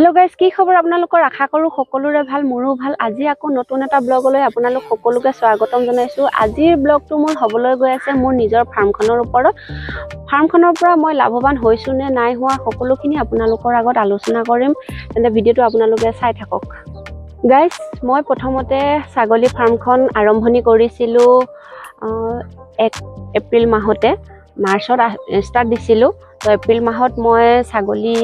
Hello guys, কি খবৰ আপোনালোকৰ? আশা কৰো সকলোৰে ভাল, মোৰো ভাল। আজি আকৌ নতুন এটা ব্লগলৈ আপোনালোক সকলোকে স্বাগতম জনাইছো। আজিৰ ব্লগটো মোৰ হ'বলৈ গৈ আছে মোৰ নিজৰ ফাৰ্মখনৰ ওপৰত। ফাৰ্মখনৰ পৰা মই লাভৱান হৈছো নে নাই হোৱা সকলোখিনি আপোনালোকৰ আগত আলোচনা কৰিম। তেন্তে ভিডিঅ'টো আপোনালোকে চাই থাকক। গাইস, মই প্ৰথমতে ছাগলী ফাৰ্মখন আৰম্ভণি কৰিছিলো 1 এপ্ৰিল মাহতে। মাৰ্চত ষ্টাৰ্ট দিছিলো। তো এপ্ৰিল মাহত মই ছাগলী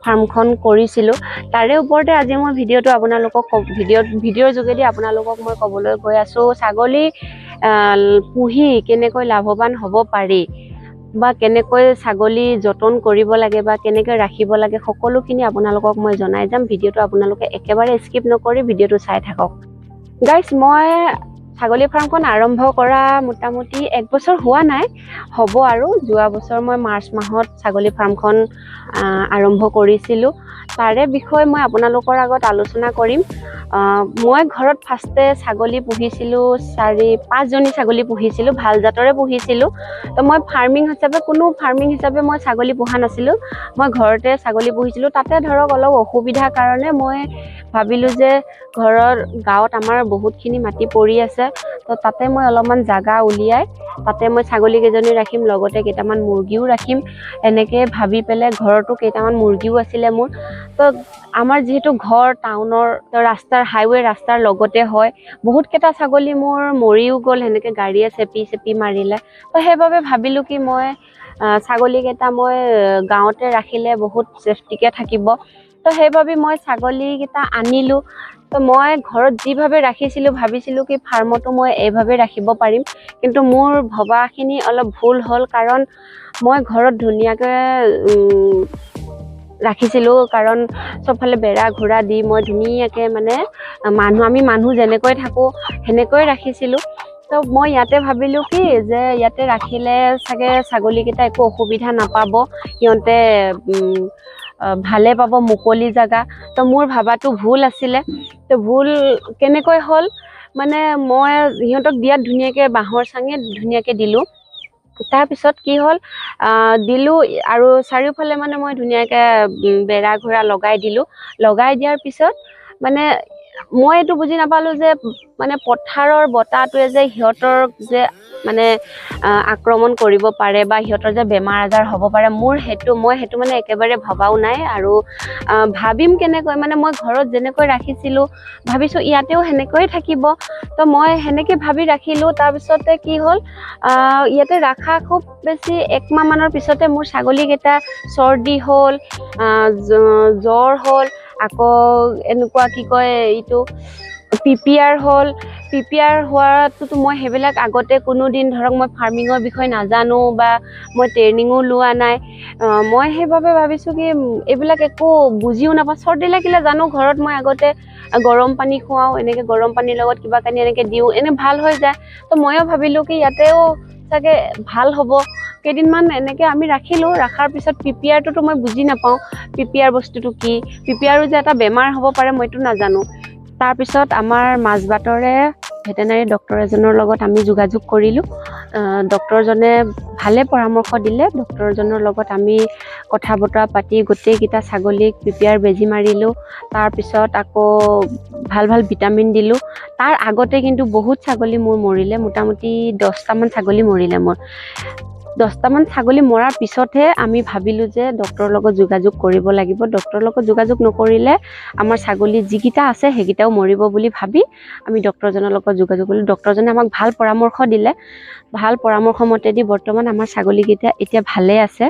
ফাৰ্মখন কৰিছিলো। তাৰে ওপৰতে আজি মই ভিডিঅ'টো আপোনালোকক ভিডিঅ'ৰ যোগেদি আপোনালোকক মই ক'বলৈ গৈ আছো ছাগলী পুহি কেনেকৈ লাভৱান হ'ব পাৰি বা কেনেকৈ ছাগলী যতন কৰিব লাগে বা কেনেকৈ ৰাখিব লাগে সকলোখিনি আপোনালোকক মই জনাই যাম। ভিডিঅ'টো আপোনালোকে একেবাৰে স্কিপ নকৰি ভিডিঅ'টো চাই থাকক। গাইস, মই ছাগলী ফাৰ্মখন আৰম্ভ কৰা মোটামুটি 1 বছৰ হোৱা নাই, হ'ব আৰু। যোৱা বছৰ মই মাৰ্চ মাহত ছাগলী ফাৰ্মখন আৰম্ভ কৰিছিলোঁ। তাৰে বিষয়ে মই আপোনালোকৰ আগত আলোচনা কৰিম। মই ঘৰত ফাৰ্ষ্টে ছাগলী পুহিছিলোঁ, 4-5 জনী ছাগলী পুহিছিলোঁ, ভাল জাতৰে পুহিছিলোঁ। তো মই ফাৰ্মিং হিচাপে মই ছাগলী পোহা নাছিলোঁ। মই ঘৰতে ছাগলী পুহিছিলোঁ। তাতে ধৰক অলপ অসুবিধাৰ কাৰণে মই ভাবিলোঁ যে গাঁৱত আমাৰ বহুতখিনি মাটি পৰি আছে, তো তাতে মই অলপমান জাগা উলিয়াই তাতে মই ছাগলী কেইজনী ৰাখিম, লগতে কেইটামান মুৰ্গীও ৰাখিম। এনেকৈ ভাবি পেলাই ঘৰতো কেইটামান মুৰ্গীও আছিলে মোৰ। তো আমাৰ যিহেতু ঘৰ টাউনৰ হাইৱে ৰাস্তাৰ লগতে হয়, বহুতকেইটা ছাগলী মোৰ মৰিও গ'ল, সেনেকৈ গাড়ীয়ে চেপি মাৰিলে। তো সেইবাবে ভাবিলোঁ কি মই ছাগলীকেইটা মই গাঁৱতে ৰাখিলে বহুত ছেফটিকৈ থাকিব। তো সেইবাবে মই ছাগলীকেইটা আনিলোঁ। তো মই ঘৰত যিভাৱে ৰাখিছিলোঁ ভাবিছিলোঁ কি ফাৰ্মতো মই এইভাৱে ৰাখিব পাৰিম, কিন্তু মোৰ ভবাখিনি অলপ ভুল হ'ল। কাৰণ মই ঘৰত ধুনীয়াকৈ ৰাখিছিলোঁ, কাৰণ চবফালে বেৰা ঘূৰা দি মই ধুনীয়াকৈ মানে আমি মানুহ যেনেকৈ থাকোঁ সেনেকৈ ৰাখিছিলোঁ। তো মই ইয়াতে ভাবিলোঁ কি যে ইয়াতে ৰাখিলে চাগে ছাগলীকেইটা একো অসুবিধা নাপাব, সিহঁতে ভালে পাব, মুকলি জেগা। তো মোৰ ভাবাটো ভুল আছিলে। তো ভুল কেনেকৈ হ'ল মানে মই সিহঁতক দিয়াত ধুনীয়াকৈ বাঁহৰ চাঙে ধুনীয়াকৈ দিলোঁ। তাৰপিছত কি হ'ল দিলোঁ আৰু চাৰিওফালে মানে মই ধুনীয়াকৈ বেৰা ঘূৰা লগাই দিলোঁ। লগাই দিয়াৰ পিছত মানে মই এইটো বুজি নাপালোঁ যে মানে পথাৰৰ বতাহটোৱে যে সিহঁতৰ যে মানে আক্ৰমণ কৰিব পাৰে বা সিহঁতৰ যে বেমাৰ আজাৰ হ'ব পাৰে, মই সেইটো মানে একেবাৰে ভবাও নাই। আৰু ভাবিম কেনেকৈ, মানে মই ঘৰত যেনেকৈ ৰাখিছিলোঁ ভাবিছোঁ ইয়াতেও সেনেকৈয়ে থাকিব। তো মই সেনেকৈ ভাবি ৰাখিলোঁ। তাৰপিছতে কি হ'ল ইয়াতে ৰাখা খুব বেছি 1 মাহ মানৰ পিছতে মোৰ ছাগলীকেইটা চৰ্দি হ'ল, জ্বৰ হ'ল, আকৌ এনেকুৱা কি কয় এইটো PPR হ'ল। PPR হোৱাটোতো মই সেইবিলাক আগতে কোনো দিন ধৰক মই ফাৰ্মিঙৰ বিষয়ে নাজানো বা মই ট্ৰেইনিঙো লোৱা নাই। মই সেইবাবে ভাবিছোঁ কি এইবিলাক একো বুজিও নাপাওঁ। চৰ্দি লাগিলে জানো ঘৰত মই আগতে গৰম পানী খুৱাওঁ, এনেকৈ গৰম পানীৰ লগত কিবা কানি এনেকৈ দিওঁ, ভাল হৈ যায়। তো ময়ো ভাবিলোঁ কি ইয়াতেও চাগে ভাল হ'ব। কেইদিনমান এনেকৈ আমি ৰাখিলোঁ। ৰখাৰ পিছত PPRটোতো মই বুজি নাপাওঁ, PPR বস্তুটো কি, PPRো যে এটা বেমাৰ হ'ব পাৰে মইতো নাজানো। তাৰপিছত আমাৰ মাজবাটৰে ভেটেনাৰী ডক্তৰ এজনৰ লগত আমি যোগাযোগ কৰিলোঁ। ডক্তৰজনে ভালে পৰামৰ্শ দিলে। ডক্তৰজনৰ লগত আমি কথা বতৰা পাতি গোটেইকেইটা ছাগলীক PPR বেজী মাৰিলোঁ। তাৰপিছত আকৌ ভাল ভিটামিন দিলোঁ। তাৰ আগতে কিন্তু বহুত ছাগলী মোৰ মৰিলে, মোটামুটি 10টামান ছাগলী মৰিলে মোৰ। 10টামান ছাগলী মৰাৰ পিছতহে আমি ভাবিলোঁ যে ডক্তৰৰ লগত যোগাযোগ কৰিব লাগিব। ডক্তৰৰ লগত যোগাযোগ নকৰিলে আমাৰ ছাগলী যিকেইটা আছে সেইকেইটাও মৰিব বুলি ভাবি আমি ডক্তৰজনৰ লগত যোগাযোগ কৰিলোঁ। ডক্তৰজনে আমাক ভাল পৰামৰ্শ দিলে। ভাল পৰামৰ্শ মতেদি বৰ্তমান আমাৰ ছাগলীকেইটা এতিয়া ভালে আছে।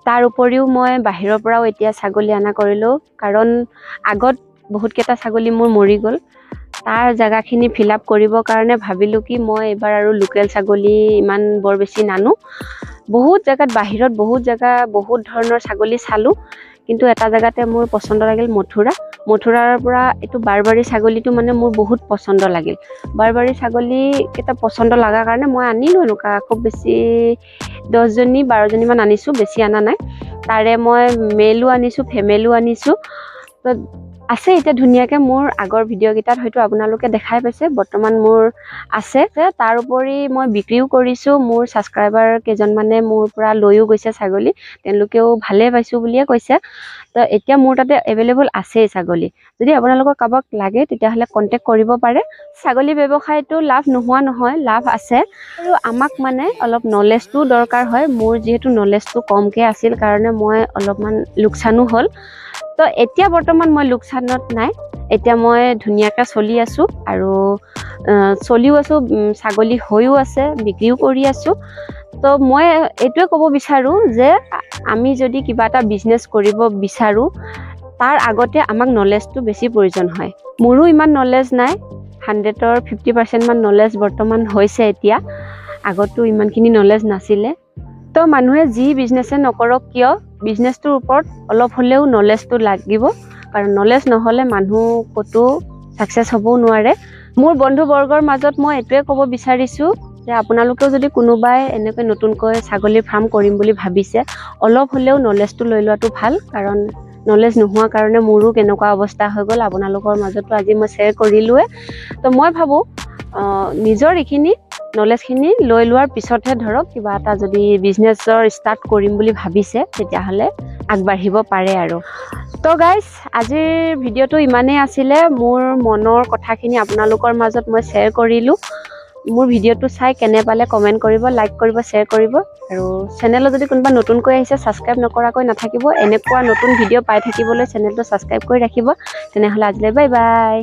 তাৰ উপৰিও মই বাহিৰৰ পৰাও এতিয়া ছাগলী অনা কৰিলোঁ, কাৰণ আগত বহুতকেইটা ছাগলী মোৰ মৰি গ'ল। তাৰ জেগাখিনি ফিল আপ কৰিবৰ কাৰণে ভাবিলোঁ কি মই এইবাৰ আৰু লোকেল ছাগলী ইমান বৰ বেছি নানো। বহুত জেগাত বাহিৰত বহুত ধৰণৰ ছাগলী চালোঁ, কিন্তু এটা জেগাতে মোৰ পচন্দ লাগিল মথুৰাৰ পৰা এইটো বাৰবাৰী ছাগলীটো মানে মোৰ বহুত পচন্দ লাগিল। বাৰবাৰী ছাগলীকেইটা পচন্দ লগাৰ কাৰণে মই আনিলোঁ। এনেকুৱা খুব বেছি 10-12জনীমান আনিছোঁ, বেছি অনা নাই। তাৰে মই মেলো আনিছোঁ, ফেমেলো আনিছোঁ। তো আছে এতিয়া ধুনীয়াকৈ মোৰ আগৰ ভিডিঅ'কেইটাত হয়তো আপোনালোকে দেখাই পাইছে বৰ্তমান মোৰ আছে তাৰ উপৰি মই বিক্ৰীও কৰিছোঁ মোৰ ছাবস্ক্ৰাইবাৰ কেইজনমানে মোৰ পৰা লৈও গৈছে ছাগলী তেওঁলোকেও ভালে পাইছোঁ বুলিয়ে কৈছে তো এতিয়া মোৰ তাতে এভেইলেবল আছেই ছাগলী যদি আপোনালোকৰ কাৰোবাক লাগে তেতিয়াহ'লে কণ্টেক্ট কৰিব পাৰে ছাগলী ব্যৱসায়টো লাভ নোহোৱা নহয় লাভ আছে আৰু আমাক মানে অলপ নলেজটো দৰকাৰ হয় মোৰ যিহেতু নলেজটো কমকৈ আছিল কাৰণে মই অলপমান লোকচানো হ'ল তো এতিয়া বৰ্তমান মই লোকচানত নাই এতিয়া মই ধুনীয়াকৈ চলি আছোঁ আৰু চলিও আছোঁ ছাগলী হৈও আছে বিক্ৰীও কৰি আছোঁ তো মই এইটোৱে ক'ব বিচাৰোঁ যে আমি যদি কিবা এটা বিজনেছ কৰিব বিচাৰোঁ তাৰ আগতে আমাক নলেজটো বেছি প্ৰয়োজন হয় মোৰো ইমান নলেজ নাই 100ৰ 50% মান নলেজ বৰ্তমান হৈছে এতিয়া আগতো ইমানখিনি নলেজ নাছিলে তো মানুহে যি বিজনেছে নকৰক কিয় বিজনেছটোৰ ওপৰত অলপ হ'লেও নলেজটো লাগিব কাৰণ নলেজ নহ'লে মানুহ ক'তো ছাকচেছ হ'বও নোৱাৰে মোৰ বন্ধুবৰ্গৰ মাজত মই এইটোৱে ক'ব বিচাৰিছোঁ যে আপোনালোকেও যদি কোনোবাই এনেকৈ নতুনকৈ ছাগলীৰ ফাৰ্ম কৰিম বুলি ভাবিছে অলপ হ'লেও নলেজটো লৈ লোৱাটো ভাল কাৰণ নলেজ নোহোৱাৰ কাৰণে মোৰো কেনেকুৱা অৱস্থা হৈ গ'ল আপোনালোকৰ মাজতো আজি মই শ্বেয়াৰ কৰিলোৱে তো মই ভাবোঁ নিজৰ এইখিনি নলেজখিনি লৈ লোৱাৰ পিছতহে ধৰক কিবা এটা যদি বিজনেছৰ ষ্টাৰ্ট কৰিম বুলি ভাবিছে তেতিয়াহ'লে আগবাঢ়িব পাৰে আৰু তো গাইজ আজিৰ ভিডিঅ'টো ইমানেই আছিলে মোৰ মনৰ কথাখিনি আপোনালোকৰ মাজত মই শ্বেয়াৰ কৰিলোঁ মোৰ ভিডিঅ'টো চাই কেনে পালে কমেণ্ট কৰিব লাইক কৰিব শ্বেয়াৰ কৰিব আৰু চেনেলত যদি কোনোবা নতুনকৈ আহিছে ছাবস্ক্ৰাইব নকৰাকৈ নাথাকিব এনেকুৱা নতুন ভিডিঅ' পাই থাকিবলৈ চেনেলটো ছাবস্ক্ৰাইব কৰি ৰাখিব তেনেহ'লে আজিলৈ বাই বাই